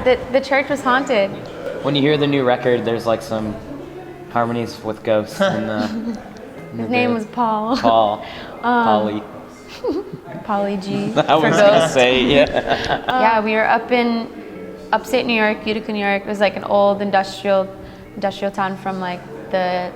the church was haunted. When you hear the new record, there's like some harmonies with ghosts. His name was Paul. Polly. Polly G. I was gonna say, yeah. Yeah, we were up in upstate New York, Utica, New York. It was like an old industrial town from like the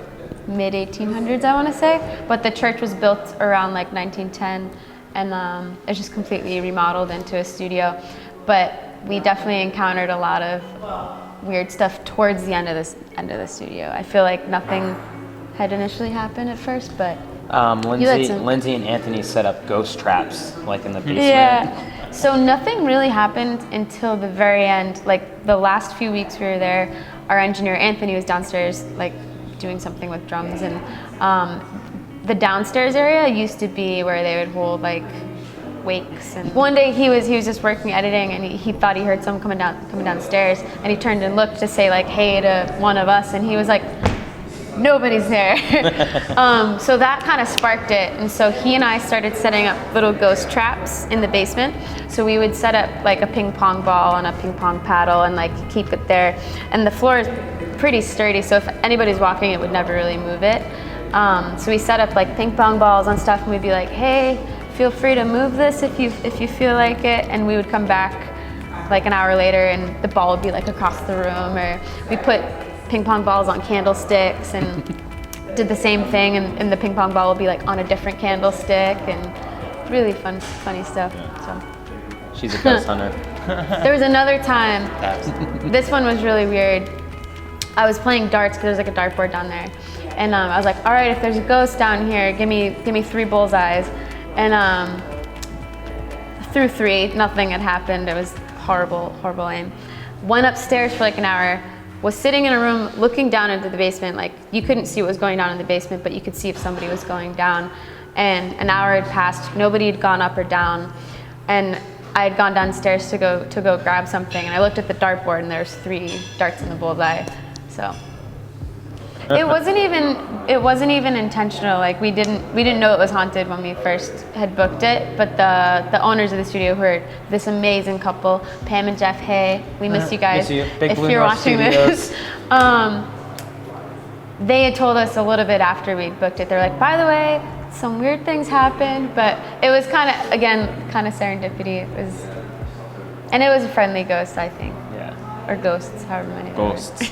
mid 1800s, I want to say. But the church was built around like 1910, and it's just completely remodeled into a studio. But we definitely encountered a lot of weird stuff towards the end of the studio. I feel like nothing had initially happened at first, but Lindsay and Anthony set up ghost traps like in the basement. Yeah. So nothing really happened until the very end. Like the last few weeks we were there, our engineer Anthony was downstairs like doing something with drums, and the downstairs area used to be where they would hold like wakes. And one day he was just working editing, and he thought he heard someone coming downstairs, and he turned and looked to say like hey to one of us, and he was like, nobody's there. So that kind of sparked it, and so he and I started setting up little ghost traps in the basement. So we would set up like a ping pong ball and a ping pong paddle and like keep it there, and the floor is pretty sturdy, so if anybody's walking it would never really move it. So we set up like ping pong balls and stuff, and we'd be like, hey, feel free to move this if you feel like it, and we would come back like an hour later and the ball would be like across the room, or we put ping pong balls on candlesticks and did the same thing, and the ping pong ball would be like on a different candlestick, and really funny stuff. So she's a ghost hunter. There was another time, this one was really weird. I was playing darts because there's like a dartboard down there, and I was like, all right, if there's a ghost down here, give me 3 bullseyes, and through 3, nothing had happened. It was horrible aim. Went upstairs for like an hour, was sitting in a room looking down into the basement. Like you couldn't see what was going on in the basement, but you could see if somebody was going down. And an hour had passed, nobody had gone up or down, and I had gone downstairs to go grab something, and I looked at the dartboard and there's 3 darts in the bullseye. So it wasn't even intentional. Like we didn't know it was haunted when we first had booked it, but the owners of the studio, who are this amazing couple, Pam and Jeff, hey, we miss you guys. Miss you. Big if Blue you're North watching Studios. this. They had told us a little bit after we booked it. They're like, by the way, some weird things happened, but it was kind of serendipity. And it was a friendly ghost, I think. Yeah. Or ghosts, however many. Ghosts.